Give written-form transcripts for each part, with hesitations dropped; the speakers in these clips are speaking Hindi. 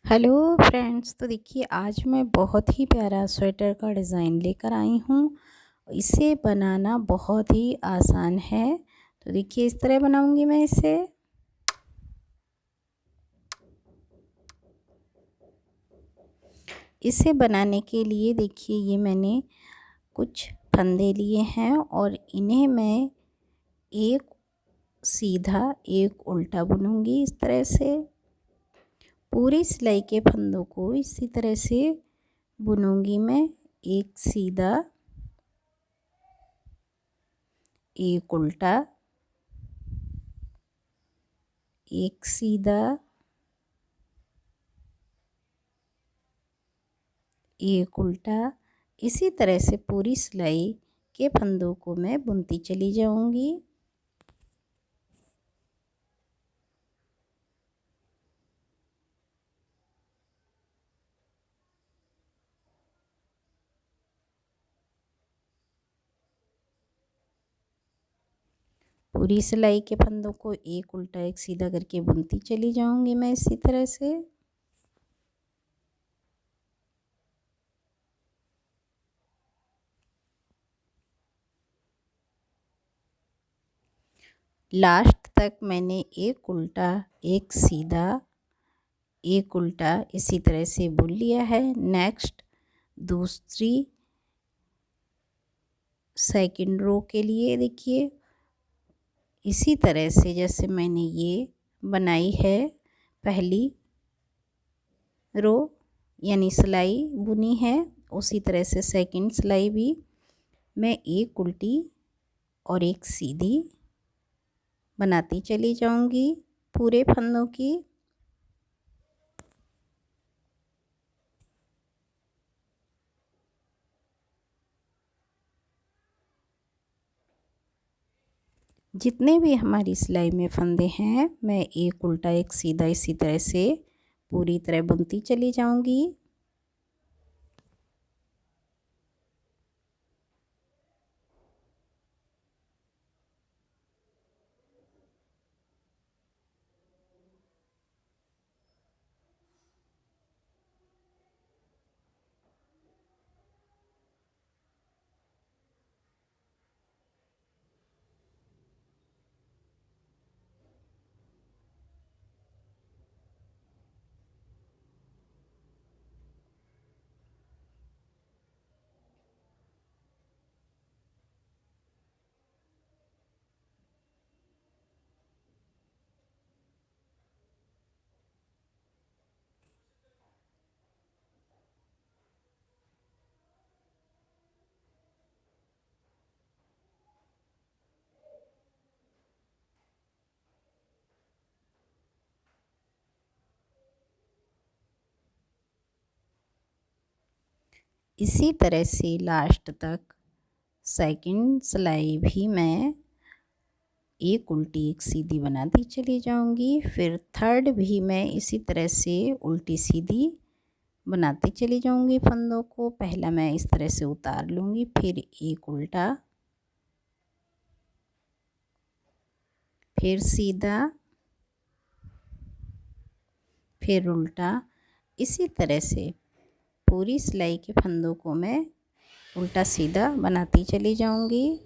Hello friends. तो देखिए आज मैं बहुत ही प्यारा स्वेटर का डिज़ाइन लेकर आई हूँ। इसे बनाना बहुत ही आसान है। तो देखिए इस तरह बनाऊँगी मैं इसे। इसे बनाने के लिए देखिए ये मैंने कुछ फंदे लिए हैं और इन्हें मैं एक सीधा एक उल्टा बुनूँगी। इस तरह से पूरी सिलाई के फंदों को इसी तरह से बुनूँगी मैं। एक सीधा, एक उल्टा, एक सीधा, एक उल्टा। इसी तरह से पूरी सिलाई के फंदों को मैं बुनती चली जाऊंगी। पूरी सिलाई के फंदों को एक उल्टा एक सीधा करके बुनती चली जाऊंगी मैं इसी तरह से। लास्ट तक मैंने एक उल्टा एक सीधा एक उल्टा इसी तरह से बुन लिया है। नेक्स्ट दूसरी सेकंड रो के लिए देखिए इसी तरह से जैसे मैंने ये बनाई है पहली रो यानी सिलाई बुनी है, उसी तरह से सेकंड सिलाई भी मैं एक उल्टी और एक सीधी बनाती चली जाऊंगी पूरे फंदों की। जितने भी हमारी सिलाई में फंदे हैं मैं एक उल्टा एक सीधा इसी तरह से पूरी तरह बुनती चली जाऊंगी। इसी तरह से लास्ट तक सेकंड सिलाई भी मैं एक उल्टी एक सीधी बनाती चली जाऊंगी। फिर थर्ड भी मैं इसी तरह से उल्टी सीधी बनाती चली जाऊंगी फंदों को। पहला मैं इस तरह से उतार लूँगी, फिर एक उल्टा, फिर सीधा, फिर उल्टा। इसी तरह से पूरी सिलाई के फंदों को मैं उल्टा सीधा बनाती चली जाऊंगी।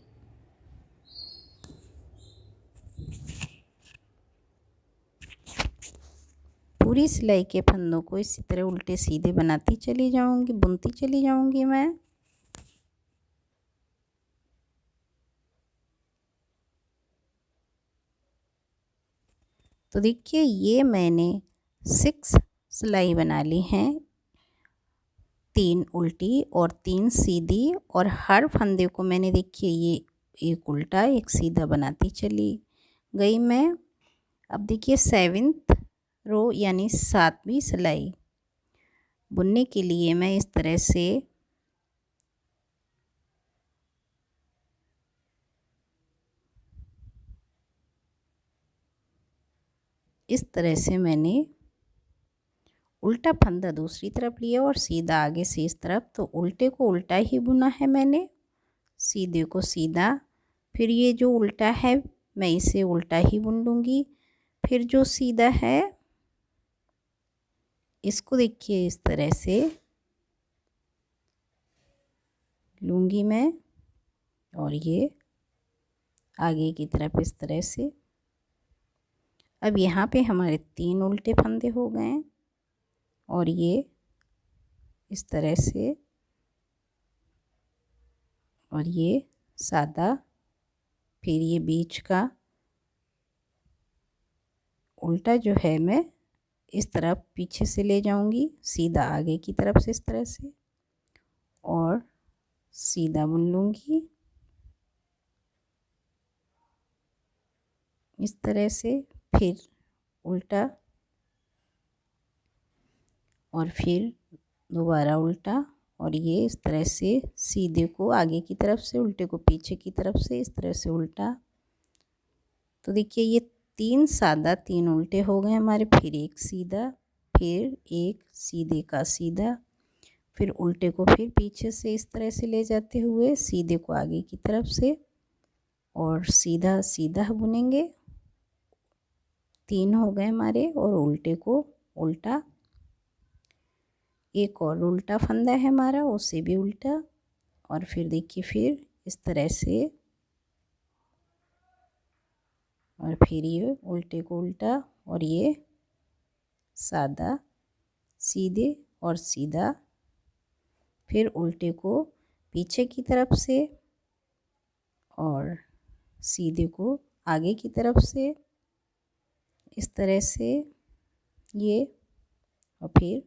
पूरी सिलाई के फंदों को इसी तरह उल्टे सीधे बनाती चली जाऊंगी, बुनती चली जाऊंगी मैं। तो देखिए ये मैंने 6 सिलाई बना ली हैं, 3 उल्टी और 3 सीधी, और हर फंदे को मैंने देखिए ये एक उल्टा एक सीधा बनाती चली गई मैं। अब देखिए 7th रो यानी 7वीं सिलाई बुनने के लिए मैं इस तरह से मैंने उल्टा फंदा दूसरी तरफ लिया और सीधा आगे से इस तरफ। तो उल्टे को उल्टा ही बुना है मैंने, सीधे को सीधा। फिर ये जो उल्टा है मैं इसे उल्टा ही बुन लूँगी। फिर जो सीधा है इसको देखिए इस तरह से लूँगी मैं, और ये आगे की तरफ इस तरह से। अब यहाँ पे हमारे 3 उल्टे फंदे हो गए हैं, और ये इस तरह से, और ये सादा, फिर ये बीच का उल्टा जो है मैं इस तरफ पीछे से ले जाऊंगी सीधा आगे की तरफ से इस तरह से, और सीधा बुन लूँगी इस तरह से, फिर उल्टा, और फिर दोबारा उल्टा, और ये इस तरह से सीधे को आगे की तरफ से, उल्टे को पीछे की तरफ से इस तरह से उल्टा। तो देखिए ये 3 सादा 3 उल्टे हो गए हमारे, फिर एक सीधा, फिर एक सीधे का सीधा, फिर उल्टे को फिर पीछे से इस तरह से ले जाते हुए सीधे को आगे की तरफ से, और सीधा सीधा बुनेंगे। 3 हो गए हमारे, और उल्टे को उल्टा, एक और उल्टा फंदा है हमारा, उसे भी उल्टा, और फिर देखिए फिर इस तरह से, और फिर ये उल्टे को उल्टा, और ये सादा सीधे और सीधा, फिर उल्टे को पीछे की तरफ से और सीधे को आगे की तरफ से इस तरह से ये, और फिर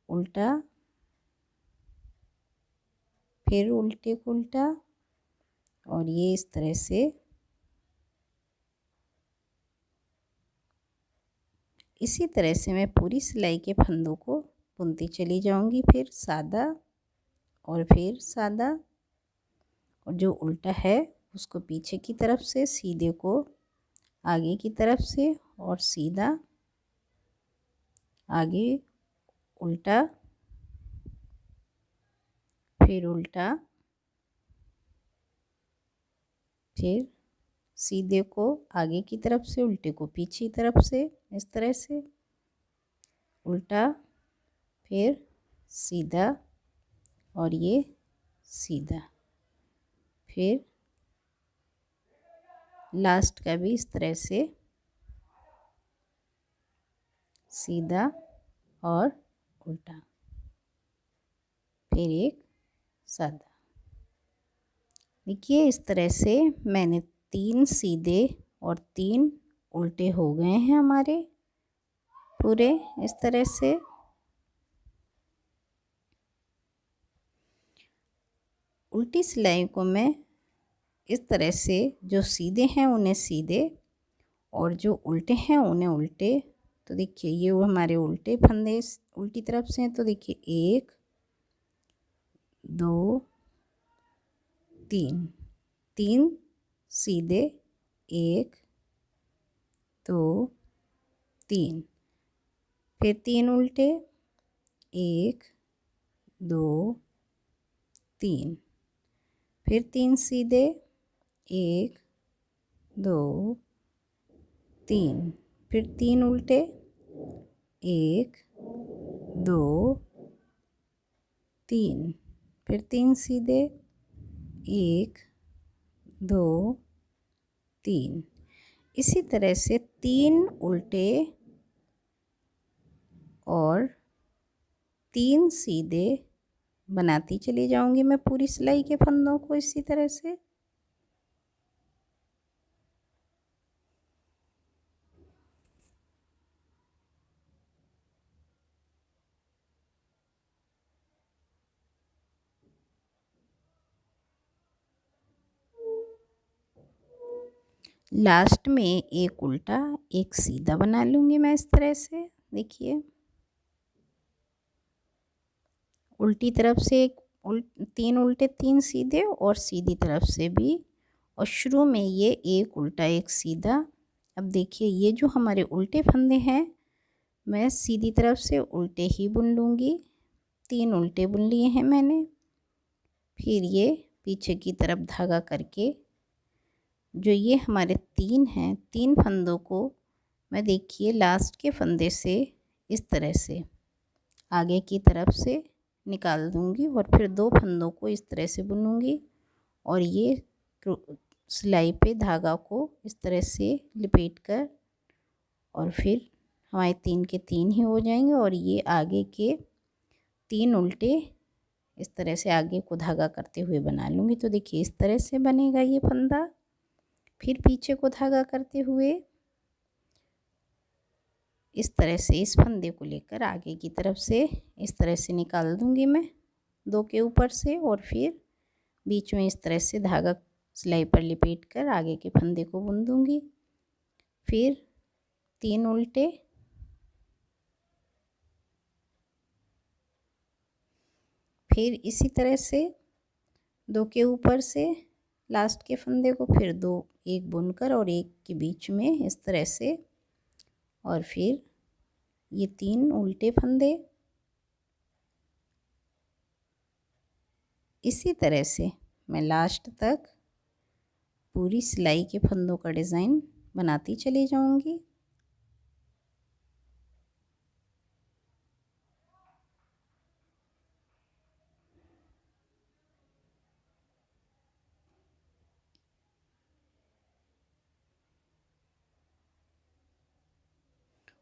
उल्टा, फिर उल्टे को उल्टा, और ये इस तरह से। इसी तरह से मैं पूरी सिलाई के फंदों को बुनती चली जाऊंगी, फिर सादा और फिर सादा, और जो उल्टा है उसको पीछे की तरफ से, सीधे को आगे की तरफ से, और सीधा आगे उल्टा, फिर उल्टा, फिर सीधे को आगे की तरफ से, उल्टे को पीछे की तरफ से इस तरह से उल्टा, फिर सीधा, और ये सीधा, फिर लास्ट का भी इस तरह से सीधा और उल्टा, फिर एक सादा। देखिए इस तरह से मैंने 3 सीधे और 3 उल्टे हो गए हैं हमारे पूरे इस तरह से। उल्टी सिलाई को मैं इस तरह से, जो सीधे हैं उन्हें सीधे और जो उल्टे हैं उन्हें उल्टे। तो देखिए ये वो हमारे उल्टे फंदे उल्टी तरफ से हैं, तो देखिए 1 2 3, 3 सीधे, 1 2 3, फिर 3 उल्टे, 1 2 3, फिर 3 सीधे, 1 2 3, फिर 3 उल्टे, 1 2 3, फिर 3 सीधे, 1 2 3। इसी तरह से 3 उल्टे और 3 सीधे बनाती चली जाऊंगी मैं पूरी सिलाई के फंदों को इसी तरह से। लास्ट में एक उल्टा एक सीधा बना लूँगी मैं इस तरह से। देखिए उल्टी तरफ से एक 3 उल्टे 3 सीधे, और सीधी तरफ से भी, और शुरू में ये एक उल्टा एक सीधा। अब देखिए ये जो हमारे उल्टे फंदे हैं मैं सीधी तरफ से उल्टे ही बुन लूँगी। 3 उल्टे बुन लिए हैं मैंने, फिर ये पीछे की तरफ धागा करके जो ये हमारे 3 हैं 3 फंदों को मैं देखिए लास्ट के फंदे से इस तरह से आगे की तरफ से निकाल दूंगी और फिर 2 फंदों को इस तरह से बुनूंगी और ये सिलाई पे धागा को इस तरह से लपेट कर और फिर हमारे 3 के 3 ही हो जाएंगे और ये आगे के 3 उल्टे इस तरह से आगे को धागा करते हुए बना लूँगी। तो देखिए इस तरह से बनेगा ये फंदा। फिर पीछे को धागा करते हुए इस तरह से इस फंदे को लेकर आगे की तरफ से इस तरह से निकाल दूँगी मैं 2 के ऊपर से और फिर बीच में इस तरह से धागा सिलाई पर लपेट कर आगे के फंदे को बुन दूँगी। फिर 3 उल्टे, फिर इसी तरह से 2 के ऊपर से लास्ट के फंदे को फिर 2 एक बुनकर और एक के बीच में इस तरह से और फिर ये 3 उल्टे फंदे। इसी तरह से मैं लास्ट तक पूरी सिलाई के फंदों का डिज़ाइन बनाती चली जाऊंगी।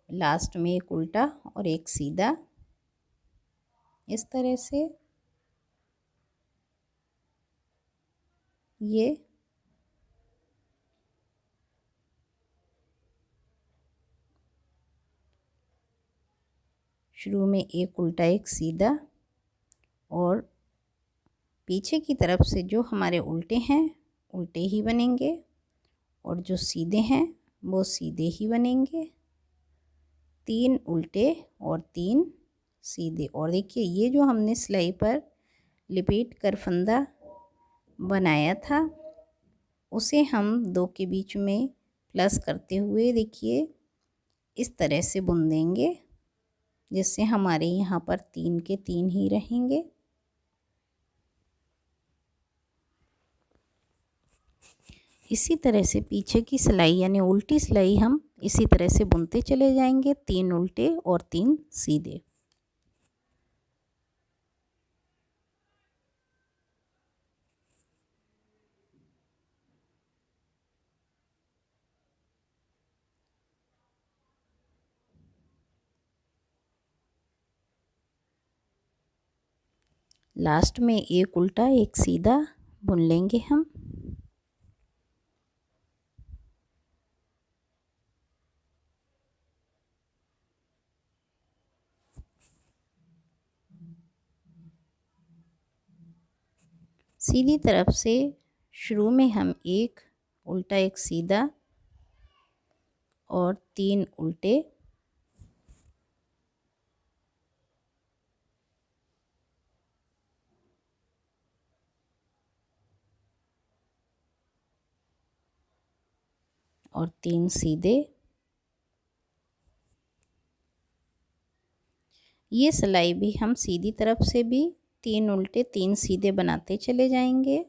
लास्ट में एक उल्टा और एक सीधा इस तरह से ये शुरू में एक उल्टा एक सीधा और पीछे की तरफ से जो हमारे उल्टे हैं उल्टे ही बनेंगे और जो सीधे हैं वो सीधे ही बनेंगे। 3 उल्टे और 3 सीधे। और देखिए ये जो हमने सिलाई पर लपेट कर फंदा बनाया था उसे हम 2 के बीच में प्लस करते हुए देखिए इस तरह से बुन देंगे जिससे हमारे यहाँ पर 3 के 3 ही रहेंगे। इसी तरह से पीछे की सिलाई यानी उल्टी सिलाई हम इसी तरह से बुनते चले जाएंगे, 3 उल्टे और 3 सीधे। लास्ट में एक उल्टा एक सीधा बुन लेंगे हम। सीधी तरफ से शुरू में हम एक उल्टा एक सीधा और 3 उल्टे और 3 सीधे। ये सिलाई भी हम सीधी तरफ से भी 3 उल्टे 3 सीधे बनाते चले जाएंगे।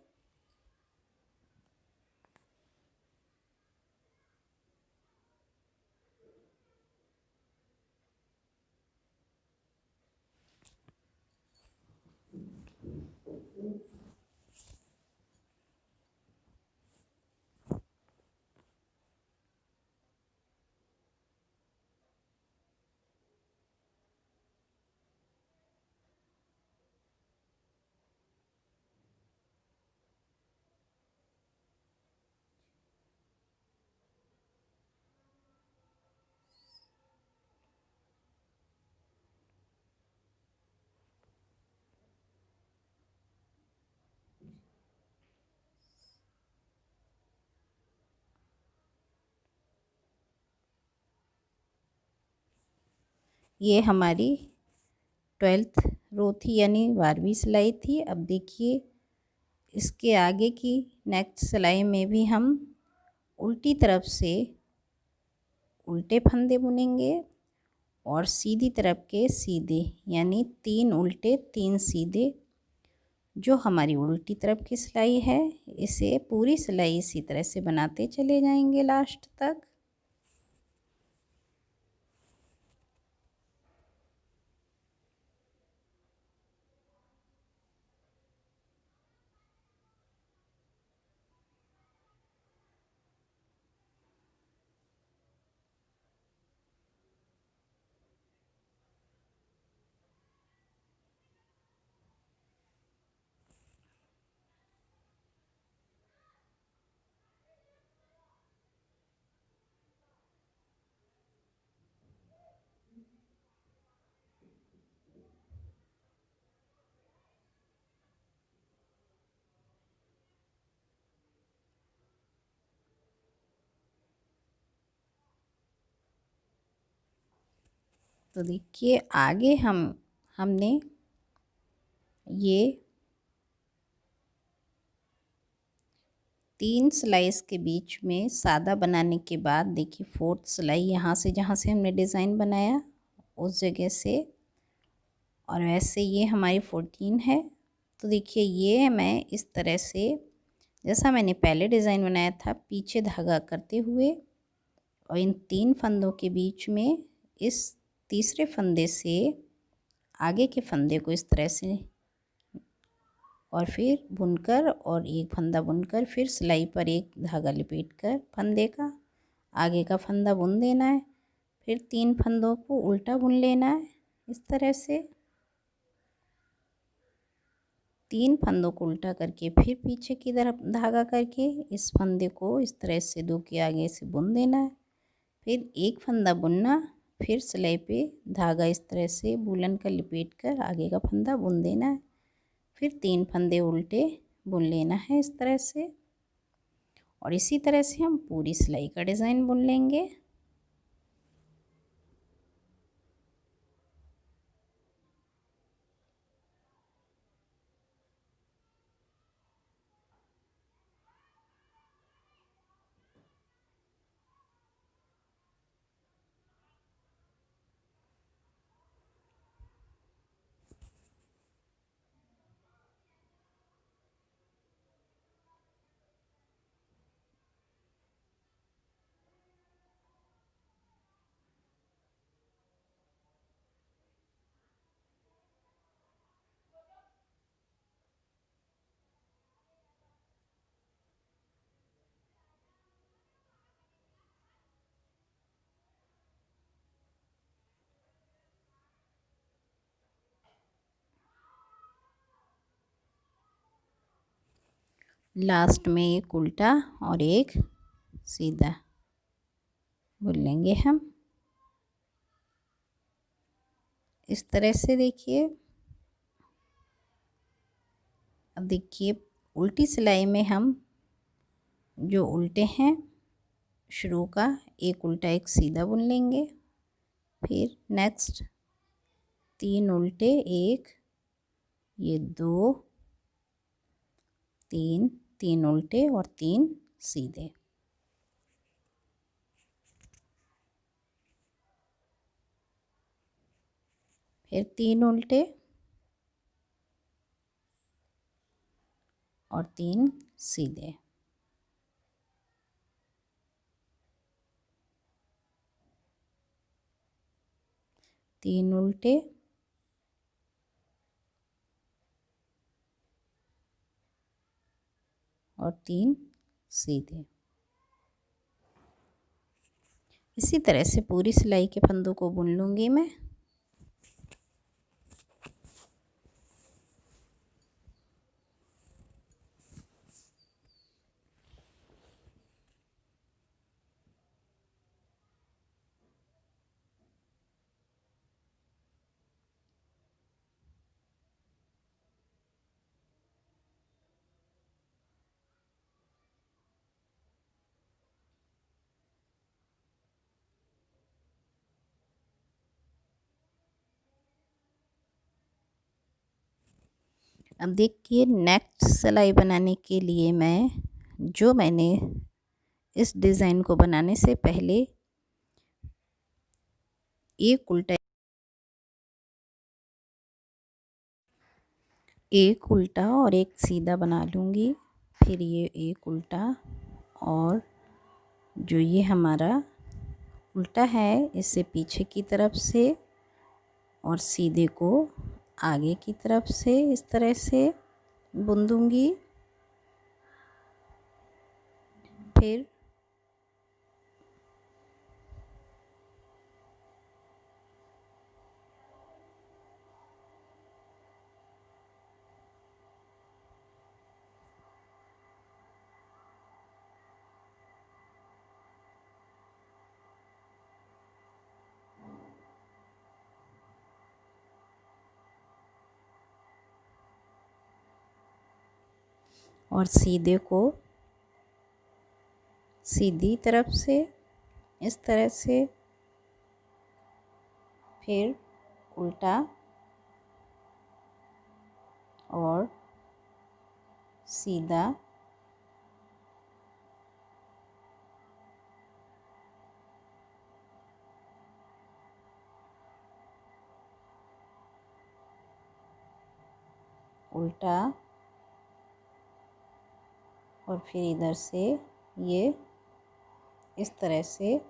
ये हमारी 12th रो थी यानी 12वीं सिलाई थी। अब देखिए इसके आगे की नेक्स्ट सिलाई में भी हम उल्टी तरफ से उल्टे फंदे बुनेंगे और सीधी तरफ के सीधे यानी 3 उल्टे 3 सीधे। जो हमारी उल्टी तरफ की सिलाई है इसे पूरी सिलाई इसी तरह से बनाते चले जाएंगे लास्ट तक। तो देखिए आगे हमने ये 3 स्लाइस के बीच में सादा बनाने के बाद देखिए 4th सिलाई यहाँ से जहाँ से हमने डिज़ाइन बनाया उस जगह से, और वैसे ये हमारी 14 है। तो देखिए ये मैं इस तरह से जैसा मैंने पहले डिज़ाइन बनाया था पीछे धागा करते हुए और इन 3 फंदों के बीच में इस तीसरे फंदे से आगे के फंदे को इस तरह से और फिर बुनकर और एक फंदा बुनकर फिर सिलाई पर एक धागा लपेटकर फंदे का आगे का फंदा बुन देना है। फिर 3 फंदों को उल्टा बुन लेना है इस तरह से। 3 फंदों को उल्टा करके फिर पीछे की तरफ धागा करके इस फंदे को इस तरह से 2 के आगे से बुन देना है। फिर एक फंदा बुनना, फिर सिलाई पे धागा इस तरह से वूलन का लपेट कर आगे का फंदा बुन देना है। फिर 3 फंदे उल्टे बुन लेना है इस तरह से, और इसी तरह से हम पूरी सिलाई का डिज़ाइन बुन लेंगे। लास्ट में एक उल्टा और एक सीधा बुन लेंगे हम इस तरह से। देखिए अब देखिए उल्टी सिलाई में हम जो उल्टे हैं शुरू का एक उल्टा एक सीधा बुन लेंगे। फिर नेक्स्ट 3 उल्टे, एक, ये 2, 3, 3 उल्टे और 3 सीधे। फिर 3 उल्टे और 3 सीधे। तीन उल्टे और 3 सीधे। इसी तरह से पूरी सिलाई के फंदों को बुन लूँगी मैं। अब देखिए नेक्स्ट सिलाई बनाने के लिए मैंने इस डिज़ाइन को बनाने से पहले एक उल्टा और एक सीधा बना लूँगी। फिर ये एक उल्टा और जो ये हमारा उल्टा है इसे पीछे की तरफ से और सीधे को आगे की तरफ से इस तरह से बुन दूँगी। फिर और सीधे को सीधी तरफ से इस तरह से, फिर उल्टा और सीधा, उल्टा और फिर इधर से ये इस तरह से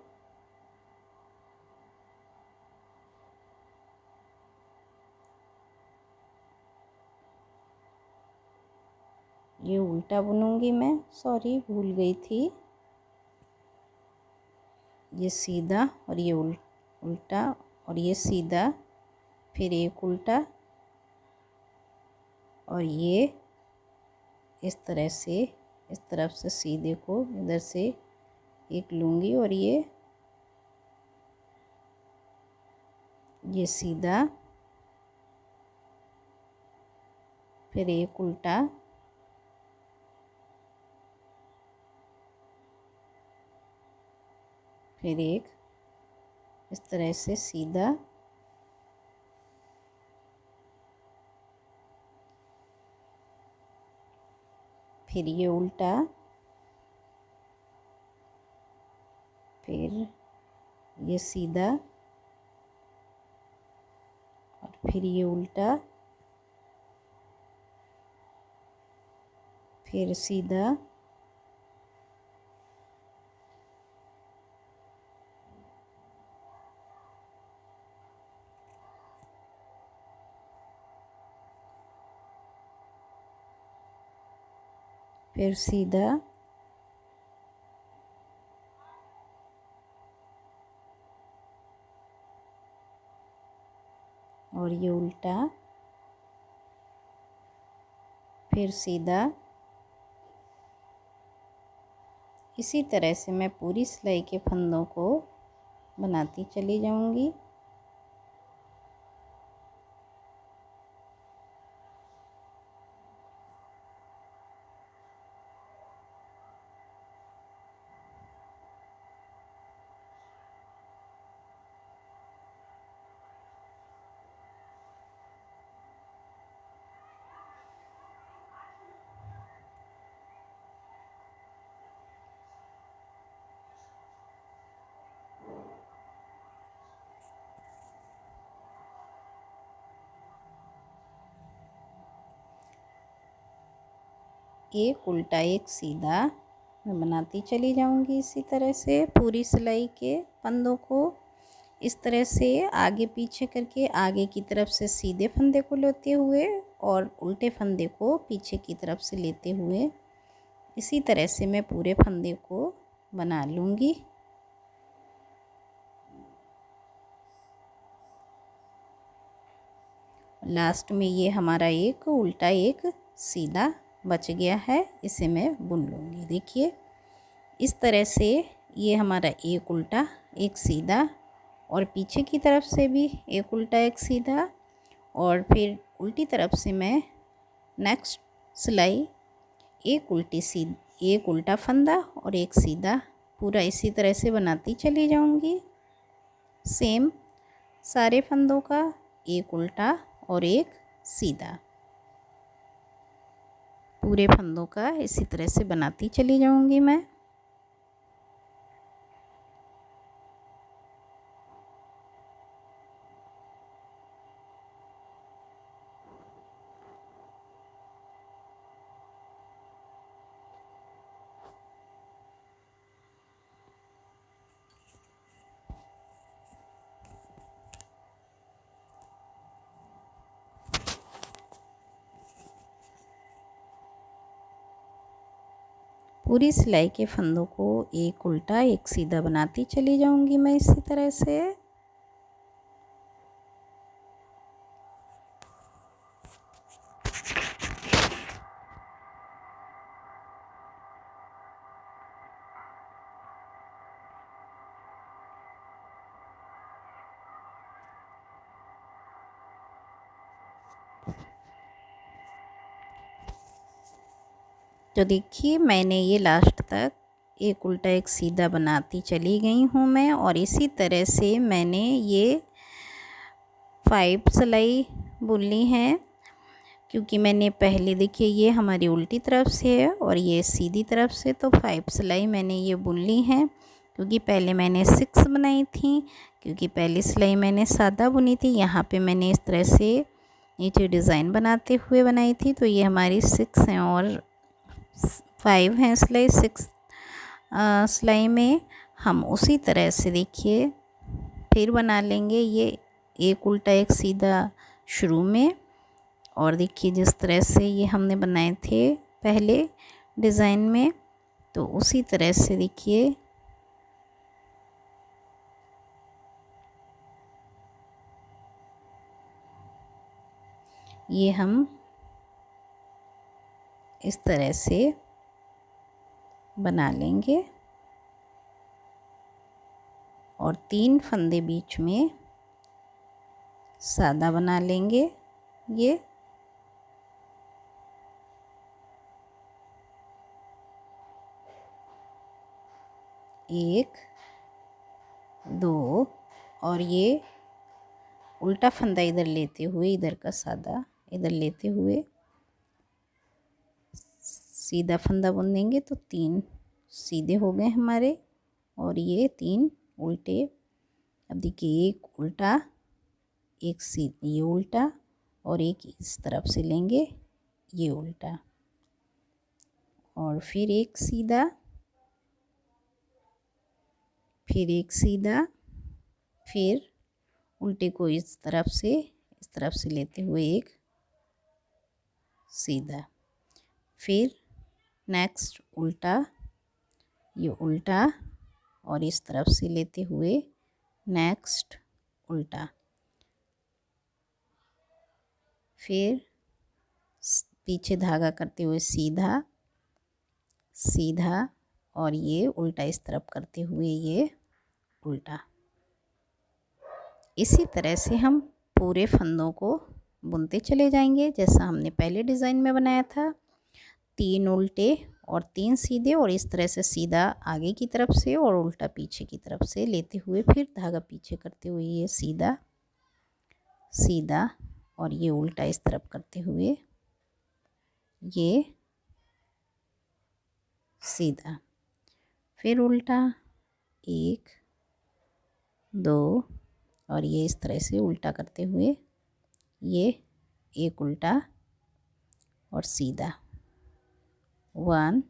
ये उल्टा बुनूंगी मैं, सॉरी भूल गई थी। ये सीधा और ये उल्टा और ये सीधा, फिर एक उल्टा और ये इस तरह से, इस तरफ से सीधे को इधर से एक लूँगी और ये सीधा, फिर एक उल्टा, फिर एक इस तरह से सीधा, फिर ये उल्टा, फिर ये सीधा और फिर ये उल्टा, फिर सीधा, फिर सीधा, और ये उल्टा, फिर सीधा। इसी तरह से मैं पूरी सिलाई के फंदों को बनाती चली जाऊंगी। एक उल्टा एक सीधा मैं बनाती चली जाऊंगी। इसी तरह से पूरी सिलाई के फंदों को इस तरह से आगे पीछे करके, आगे की तरफ से सीधे फंदे को लेते हुए और उल्टे फंदे को पीछे की तरफ से लेते हुए, इसी तरह से मैं पूरे फंदे को बना लूँगी। लास्ट में ये हमारा एक उल्टा एक सीधा बच गया है, इसे मैं बुन लूँगी। देखिए इस तरह से ये हमारा एक उल्टा एक सीधा और पीछे की तरफ से भी एक उल्टा एक सीधा, और फिर उल्टी तरफ से मैं नेक्स्ट सिलाई एक उल्टा फंदा और एक सीधा, पूरा इसी तरह से बनाती चली जाऊंगी। सेम सारे फंदों का एक उल्टा और एक सीधा, पूरे फंदों का इसी तरह से बनाती चली जाऊंगी मैं। पूरी सिलाई के फंदों को एक उल्टा एक सीधा बनाती चली जाऊंगी मैं इसी तरह से। तो देखिए मैंने ये लास्ट तक एक उल्टा एक सीधा बनाती चली गई हूँ मैं, और इसी तरह से मैंने ये 5 सिलाई बुननी है, क्योंकि मैंने पहले देखिए ये हमारी उल्टी तरफ से है और ये सीधी तरफ से, तो 5 सिलाई मैंने ये बुन ली है। क्योंकि पहले मैंने 6 बनाई थी, क्योंकि पहली सिलाई मैंने सादा बुनी थी, यहाँ पे मैंने इस तरह से नीचे डिज़ाइन बनाते हुए बनाई थी, तो ये हमारी 6 हैं और 5 हैं सिलाई। 6 सिलाई में हम उसी तरह से देखिए फिर बना लेंगे ये एक उल्टा एक सीधा शुरू में। और देखिए जिस तरह से ये हमने बनाए थे पहले डिज़ाइन में, तो उसी तरह से देखिए ये हम इस तरह से बना लेंगे और 3 फंदे बीच में सादा बना लेंगे। ये एक, दो, और ये उल्टा फंदा इधर लेते हुए, इधर का सादा इधर लेते हुए सीधा फंदा बुन देंगे, तो 3 सीधे हो गए हमारे और ये 3 उल्टे। अब देखिए एक उल्टा एक सीधा, ये उल्टा और एक इस तरफ से लेंगे ये उल्टा, और फिर एक सीधा, फिर एक सीधा, फिर उल्टे को इस तरफ से लेते हुए एक सीधा, फिर नेक्स्ट उल्टा, ये उल्टा और इस तरफ से लेते हुए नेक्स्ट उल्टा, फिर पीछे धागा करते हुए सीधा सीधा, और ये उल्टा इस तरफ करते हुए ये उल्टा। इसी तरह से हम पूरे फंदों को बुनते चले जाएंगे जैसा हमने पहले डिज़ाइन में बनाया था। 3 उल्टे और 3 सीधे, और इस तरह से सीधा आगे की तरफ से और उल्टा पीछे की तरफ से लेते हुए फिर धागा पीछे करते हुए ये सीधा सीधा, और ये उल्टा इस तरफ करते हुए ये सीधा, फिर उल्टा 1 2, और ये इस तरह से उल्टा करते हुए ये एक उल्टा और सीधा 1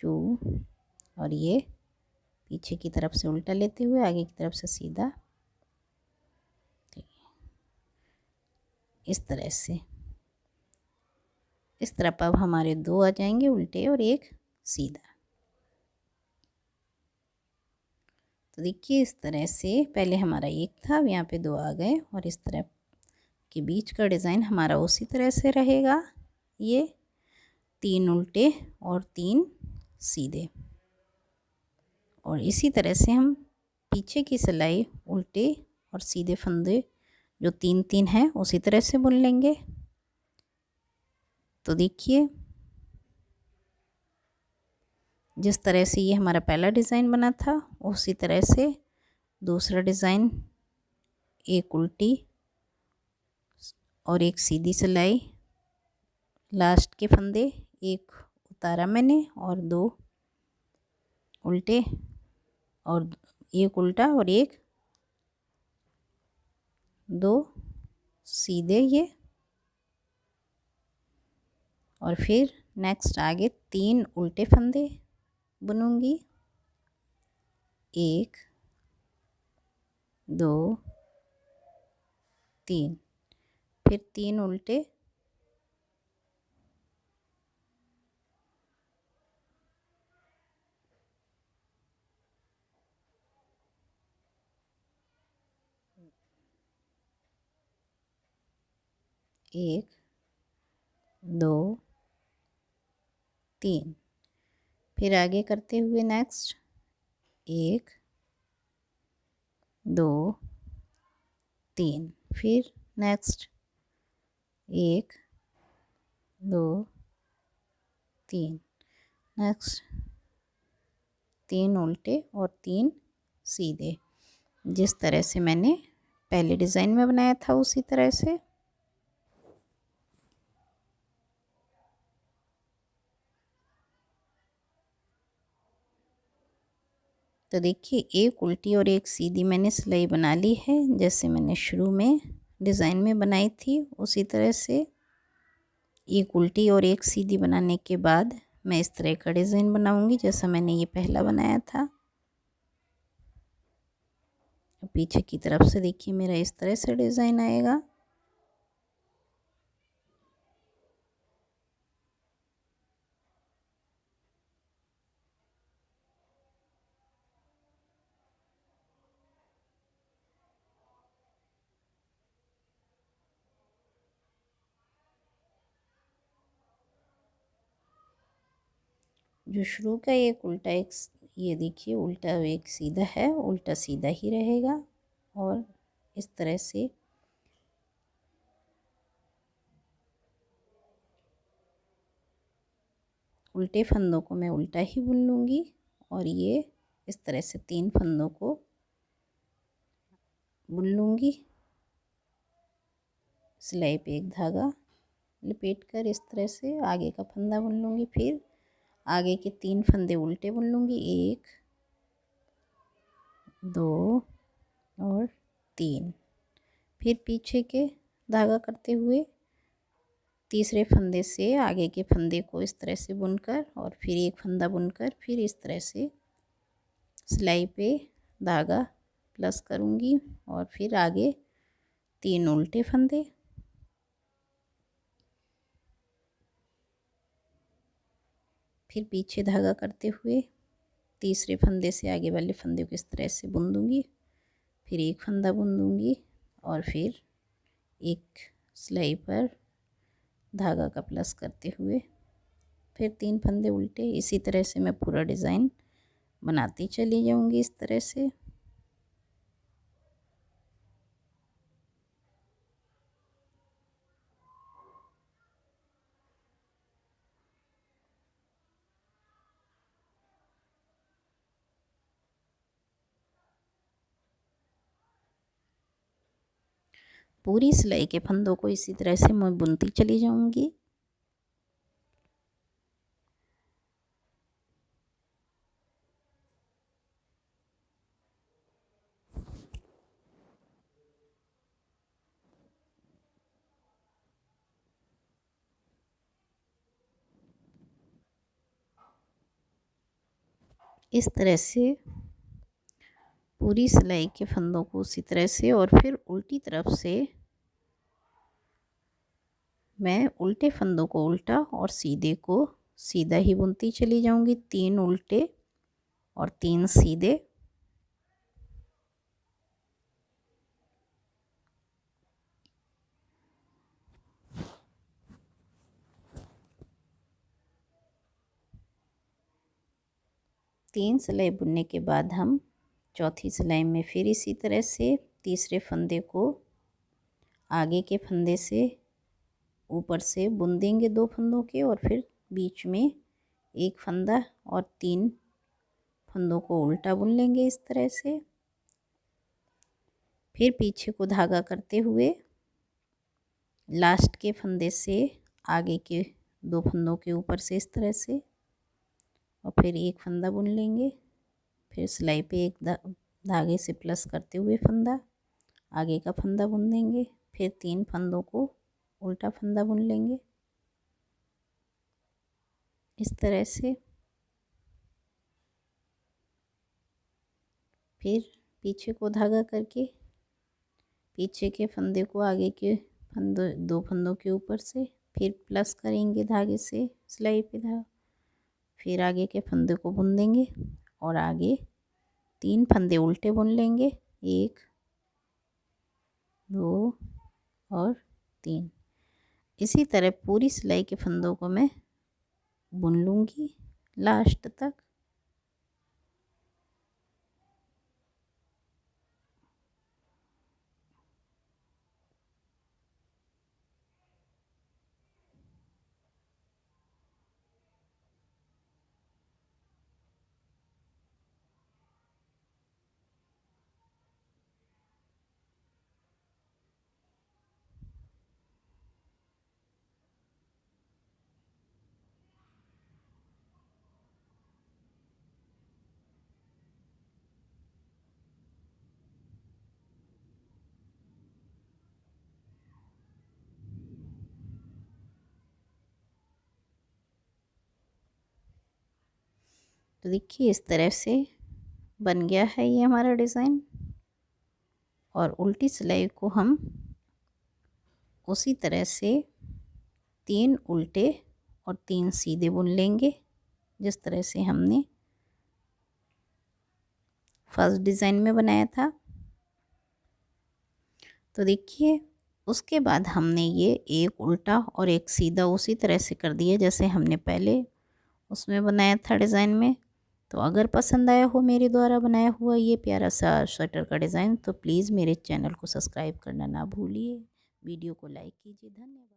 2, और ये पीछे की तरफ से उल्टा लेते हुए आगे की तरफ से सीधा, इस तरह से। इस तरफ अब हमारे 2 आ जाएंगे उल्टे और एक सीधा। तो देखिए इस तरह से पहले हमारा एक था, अब यहाँ पे 2 आ गए, और इस तरफ के बीच का डिज़ाइन हमारा उसी तरह से रहेगा। ये 3 उल्टे और 3 सीधे, और इसी तरह से हम पीछे की सिलाई उल्टे और सीधे फंदे जो 3 3 हैं उसी तरह से बुन लेंगे। तो देखिए जिस तरह से ये हमारा पहला डिज़ाइन बना था उसी तरह से दूसरा डिज़ाइन, एक उल्टी और एक सीधी सिलाई, लास्ट के फंदे एक उतारा मैंने और 2 उल्टे और एक उल्टा और एक 2 सीधे ये, और फिर नेक्स्ट आगे 3 उल्टे फंदे बुनूंगी, 1 2 3, फिर 3 उल्टे, एक 2 3, फिर आगे करते हुए नेक्स्ट 1 2 3, फिर नेक्स्ट 1 2 3, नेक्स्ट 3 उल्टे और 3 सीधे, जिस तरह से मैंने पहले डिज़ाइन में बनाया था उसी तरह से। तो देखिए एक उल्टी और एक सीधी मैंने सिलाई बना ली है, जैसे मैंने शुरू में डिज़ाइन में बनाई थी उसी तरह से। एक उल्टी और एक सीधी बनाने के बाद मैं इस तरह का डिज़ाइन बनाऊंगी जैसा मैंने ये पहला बनाया था। पीछे की तरफ से देखिए मेरा इस तरह से डिज़ाइन आएगा। जो शुरू का एक उल्टा एक ये देखिए उल्टा एक सीधा है, उल्टा सीधा ही रहेगा। और इस तरह से उल्टे फंदों को मैं उल्टा ही बुन लूँगी और ये इस तरह से 3 फंदों को बुन लूँगी। सिलाई पे एक धागा लपेट कर इस तरह से आगे का फंदा बुन लूँगी। फिर आगे के 3 फंदे उल्टे बुन लूँगी, 1 2 और 3। फिर पीछे के धागा करते हुए तीसरे फंदे से आगे के फंदे को इस तरह से बुनकर और फिर एक फंदा बुनकर फिर इस तरह से सिलाई पे धागा प्लस करूँगी और फिर आगे 3 उल्टे फंदे, फिर पीछे धागा करते हुए तीसरे फंदे से आगे वाले फंदे को इस तरह से बुन दूँगी, फिर एक फंदा बुन दूँगी और फिर एक सिलाई पर धागा का प्लस करते हुए फिर 3 फंदे उल्टे। इसी तरह से मैं पूरा डिज़ाइन बनाती चली जाऊँगी इस तरह से। पूरी सिलाई के फंदों को इसी तरह से मैं बुनती चली जाऊँगी। इस तरह से पूरी सिलाई के फंदों को उसी तरह से और फिर उल्टी तरफ से मैं उल्टे फंदों को उल्टा और सीधे को सीधा ही बुनती चली जाऊंगी। 3 उल्टे और 3 सीधे। तीन सिलाई बुनने के बाद हम चौथी सिलाई में फिर इसी तरह से तीसरे फंदे को आगे के फंदे से ऊपर से बुन देंगे 2 फंदों के और फिर बीच में एक फंदा और 3 फंदों को उल्टा बुन लेंगे इस तरह से। फिर पीछे को धागा करते हुए लास्ट के फंदे से आगे के 2 फंदों के ऊपर से इस तरह से और फिर एक फंदा बुन लेंगे। फिर सिलाई पे एक धागे से प्लस करते हुए फंदा आगे का फंदा बुन देंगे। फिर 3 फंदों को उल्टा फंदा बुन लेंगे इस तरह से। फिर पीछे को धागा करके पीछे के फंदे को आगे के फंदों 2 फंदों के ऊपर से फिर प्लस करेंगे धागे से सिलाई पे धागा। फिर आगे के फंदे को बुन देंगे और आगे 3 फंदे उल्टे बुन लेंगे, 1 2 और 3। इसी तरह पूरी सिलाई के फंदों को मैं बुन लूँगी लास्ट तक। तो देखिए इस तरह से बन गया है ये हमारा डिज़ाइन। और उल्टी सिलाई को हम उसी तरह से 3 उल्टे और 3 सीधे बुन लेंगे, जिस तरह से हमने फर्स्ट डिज़ाइन में बनाया था। तो देखिए उसके बाद हमने ये एक उल्टा और एक सीधा उसी तरह से कर दिया जैसे हमने पहले उसमें बनाया था डिज़ाइन में। तो अगर पसंद आया हो मेरे द्वारा बनाया हुआ ये प्यारा सा स्वेटर का डिज़ाइन तो प्लीज़ मेरे चैनल को सब्सक्राइब करना ना भूलिए, वीडियो को लाइक कीजिए। धन्यवाद।